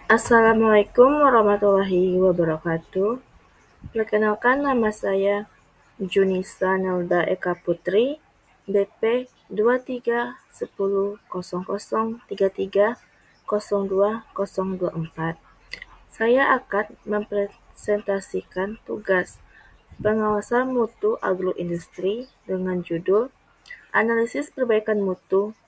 Assalamualaikum warahmatullahi wabarakatuh. Perkenalkan, nama saya Junisa Nelda Eka Putri, BP 231000330224. Saya akan mempresentasikan tugas pengawasan mutu agroindustri dengan judul Analisis Perbaikan Mutu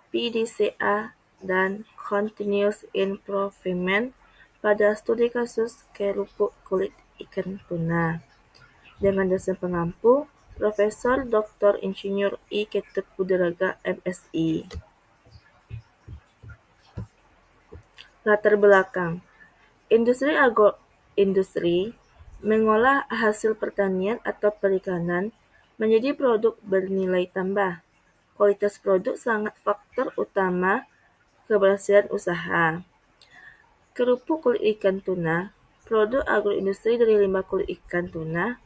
PDCA dan Continuous Improvement pada studi kasus kerupuk kulit ikan tuna dengan dosen pengampu Profesor Dr. Insinyur I. Ketut Budirega MSI. Latar belakang: industri mengolah hasil pertanian atau perikanan menjadi produk bernilai tambah. Kualitas produk sangat faktor utama keberhasilan usaha. Kerupuk kulit ikan tuna, produk agroindustri dari limbah kulit ikan tuna.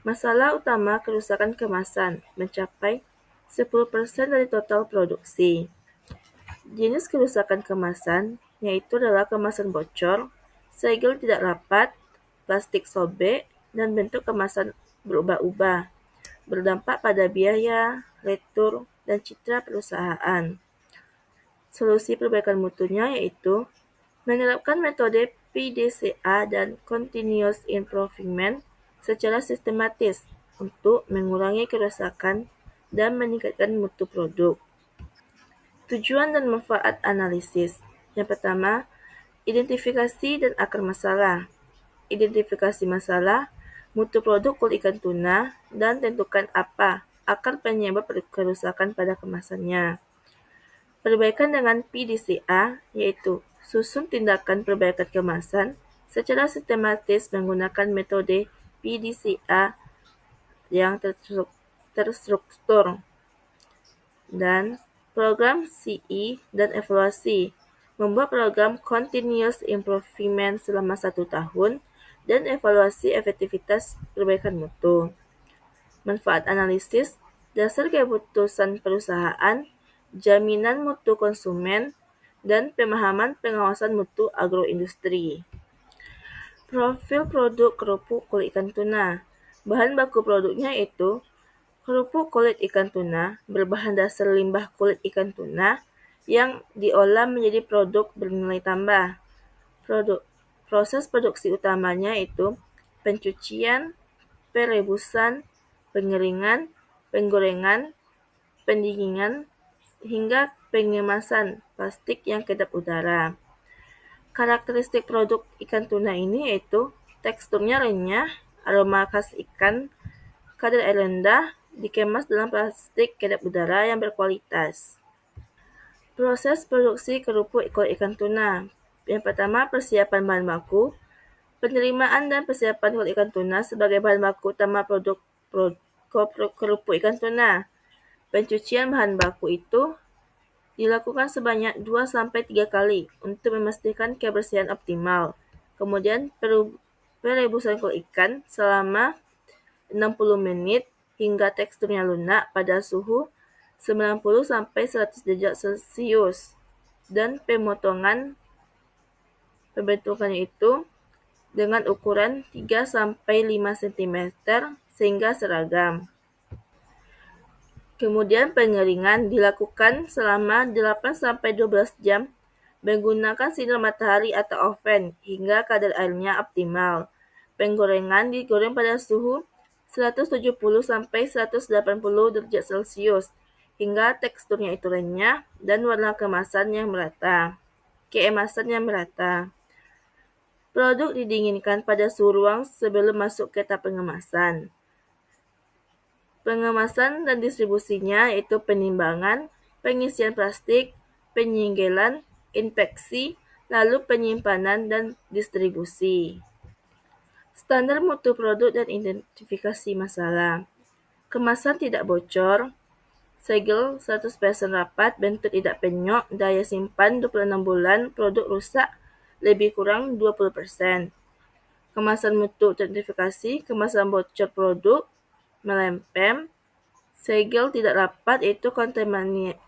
Masalah utama kerusakan kemasan mencapai 10% dari total produksi. Jenis kerusakan kemasan yaitu adalah kemasan bocor, segel tidak rapat, plastik sobek, dan bentuk kemasan berubah-ubah, berdampak pada biaya, retur, dan citra perusahaan. Solusi perbaikan mutunya yaitu menerapkan metode PDCA dan Continuous Improvement secara sistematis untuk mengurangi kerusakan dan meningkatkan mutu produk. Tujuan dan manfaat analisis. Yang pertama, identifikasi dan akar masalah. Identifikasi masalah, mutu produk kulit ikan tuna, dan tentukan apa akar penyebab kerusakan pada kemasannya. Perbaikan dengan PDCA, yaitu susun tindakan perbaikan kemasan secara sistematis menggunakan metode PDCA yang terstruktur. Dan program CE dan evaluasi, membuat program Continuous Improvement selama 1 tahun dan evaluasi efektivitas perbaikan mutu. Manfaat analisis, dasar keputusan perusahaan, jaminan mutu konsumen, dan pemahaman pengawasan mutu agroindustri. Profil produk kerupuk kulit ikan tuna. Bahan baku produknya yaitu kerupuk kulit ikan tuna berbahan dasar limbah kulit ikan tuna yang diolah menjadi produk bernilai tambah. Proses produksi utamanya yaitu pencucian, perebusan, pengeringan, penggorengan, pendinginan, hingga pengemasan plastik yang kedap udara. Karakteristik produk ikan tuna ini yaitu teksturnya renyah, aroma khas ikan, kadar air rendah, dikemas dalam plastik kedap udara yang berkualitas. Proses produksi kerupuk kulit ikan tuna. Yang pertama, persiapan bahan baku. Penerimaan dan persiapan kulit ikan tuna sebagai bahan baku utama produk kerupuk ikan tuna. Pencucian bahan baku itu dilakukan sebanyak 2-3 kali untuk memastikan kebersihan optimal. Kemudian perebusan kulit ikan selama 60 menit hingga teksturnya lunak pada suhu 90-100 derajat Celcius. Dan pembentukannya itu dengan ukuran 3-5 cm sehingga seragam. Kemudian pengeringan dilakukan selama 8-12 jam menggunakan sinar matahari atau oven hingga kadar airnya optimal. Penggorengan digoreng pada suhu 170-180 derajat Celcius hingga teksturnya itu renyah dan warna keemasan yang merata. Produk didinginkan pada suhu ruang sebelum masuk ke tahap pengemasan. Pengemasan dan distribusinya yaitu penimbangan, pengisian plastik, penyinggelan, inspeksi, lalu penyimpanan dan distribusi. Standar mutu produk dan identifikasi masalah. Kemasan tidak bocor, segel 100% rapat, bentuk tidak penyok, daya simpan 26 bulan, produk rusak lebih kurang 20%. Kemasan mutu teridentifikasi, kemasan bocor produk, melempem, segel tidak rapat yaitu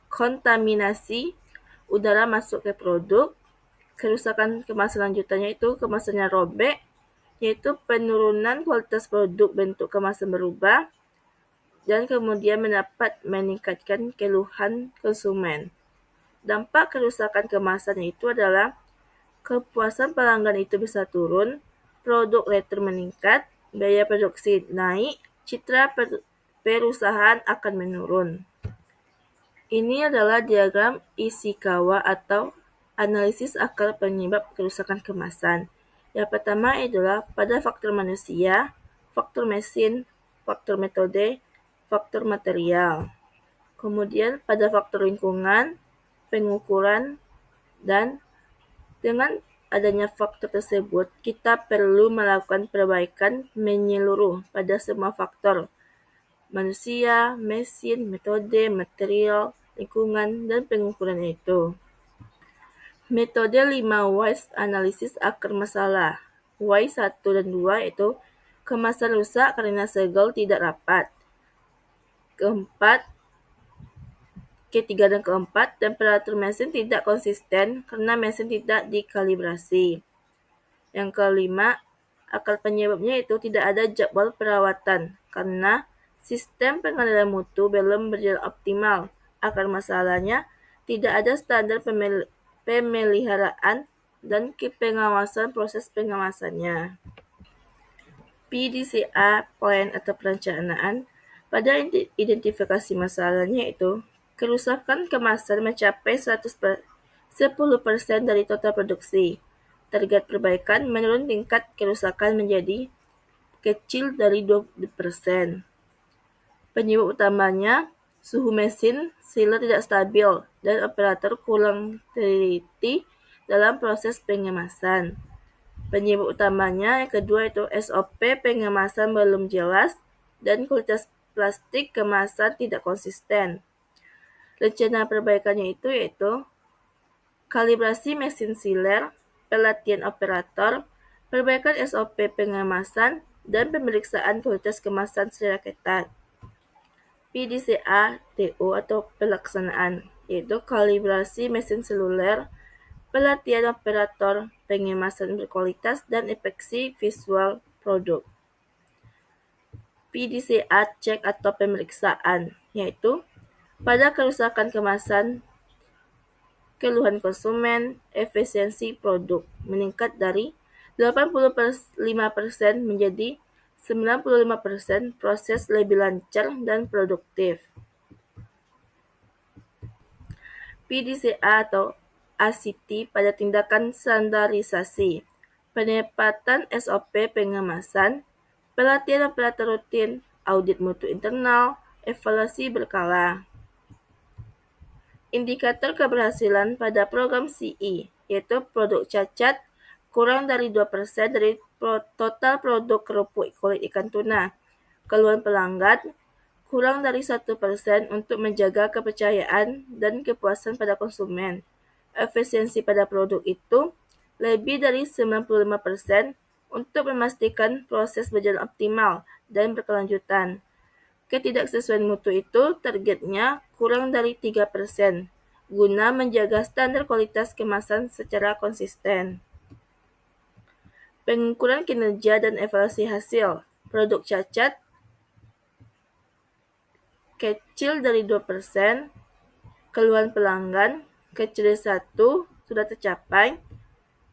kontaminasi udara masuk ke produk, kerusakan kemasan lanjutannya itu kemasannya robek, yaitu penurunan kualitas produk, bentuk kemasan berubah, dan kemudian meningkatkan keluhan konsumen. Dampak kerusakan kemasan itu adalah kepuasan pelanggan itu bisa turun, produk return meningkat, biaya produksi naik, citra perusahaan akan menurun. Ini adalah diagram Ishikawa atau analisis akar penyebab kerusakan kemasan. Yang pertama adalah pada faktor manusia, faktor mesin, faktor metode, faktor material. Kemudian pada faktor lingkungan, pengukuran, dan dengan adanya faktor tersebut, kita perlu melakukan perbaikan menyeluruh pada semua faktor, manusia, mesin, metode, material, lingkungan, dan pengukuran itu. Metode 5 whys analisis akar masalah. Why 1 dan 2 itu kemasan rusak karena segel tidak rapat. Ketiga dan keempat, temperatur mesin tidak konsisten karena mesin tidak dikalibrasi. Yang kelima, akar penyebabnya itu tidak ada jadwal perawatan karena sistem pengendalian mutu belum berjalan optimal. Akar masalahnya tidak ada standar pemeliharaan dan pengawasan proses pengawasannya. PDCA, plan atau perencanaan, pada identifikasi masalahnya itu kerusakan kemasan mencapai 10% dari total produksi. Target perbaikan menurun tingkat kerusakan menjadi kecil dari 20%. Penyebab utamanya suhu mesin, sealer tidak stabil, dan operator kurang teliti dalam proses pengemasan. Penyebab utamanya yang kedua itu SOP pengemasan belum jelas dan kualitas plastik kemasan tidak konsisten. Rencana perbaikannya itu yaitu kalibrasi mesin sealer, pelatihan operator, perbaikan SOP pengemasan, dan pemeriksaan kualitas kemasan secara ketat. PDCA TO atau pelaksanaan, yaitu kalibrasi mesin seluler, pelatihan operator, pengemasan berkualitas, dan inspeksi visual produk. PDCA cek atau pemeriksaan, yaitu pada kerusakan kemasan, keluhan konsumen, efisiensi produk meningkat dari 85% menjadi 95%, proses lebih lancar dan produktif. PDCA atau ACT pada tindakan standarisasi, penempatan SOP pengemasan, pelatihan operator rutin, audit mutu internal, evaluasi berkala. Indikator keberhasilan pada program CE, yaitu produk cacat kurang dari 2% dari total produk kerupuk kulit ikan tuna. Keluhan pelanggan kurang dari 1% untuk menjaga kepercayaan dan kepuasan pada konsumen. Efisiensi pada produk itu lebih dari 95% untuk memastikan proses berjalan optimal dan berkelanjutan. Ketidaksesuaian mutu itu targetnya kurang dari 3%, guna menjaga standar kualitas kemasan secara konsisten. Pengukuran kinerja dan evaluasi hasil produk cacat kecil dari 2%, keluhan pelanggan kecil dari 1 sudah tercapai,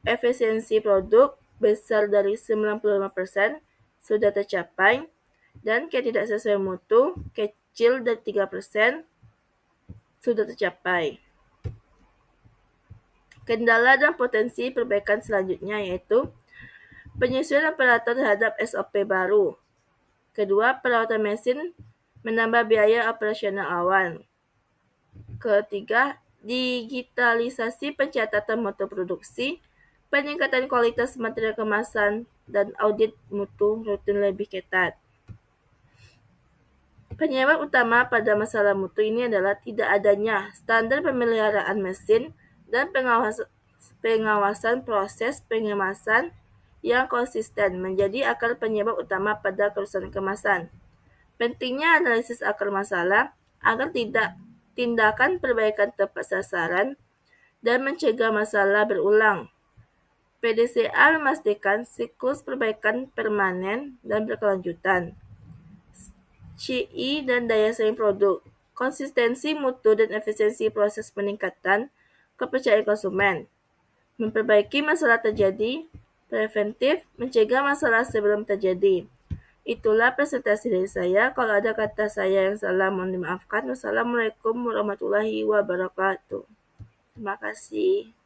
efisiensi produk besar dari 95% sudah tercapai, dan ketidaksesuaian mutu kecil dari 3% sudah tercapai. Kendala dan potensi perbaikan selanjutnya yaitu penyesuaian operator terhadap SOP baru. Kedua, perawatan mesin menambah biaya operasional awal. Ketiga, digitalisasi pencatatan mutu produksi, peningkatan kualitas material kemasan, dan audit mutu rutin lebih ketat. Penyebab utama pada masalah mutu ini adalah tidak adanya standar pemeliharaan mesin dan pengawasan proses pengemasan yang konsisten menjadi akar penyebab utama pada kerusakan kemasan. Pentingnya analisis akar masalah agar tindakan perbaikan tepat sasaran dan mencegah masalah berulang. PDCA memastikan siklus perbaikan permanen dan berkelanjutan. CI dan daya saing produk, konsistensi mutu dan efisiensi proses peningkatan kepercayaan konsumen, memperbaiki masalah terjadi, preventif, mencegah masalah sebelum terjadi. Itulah presentasi dari saya. Kalau ada kata saya yang salah, mohon dimaafkan. Wassalamualaikum warahmatullahi wabarakatuh. Terima kasih.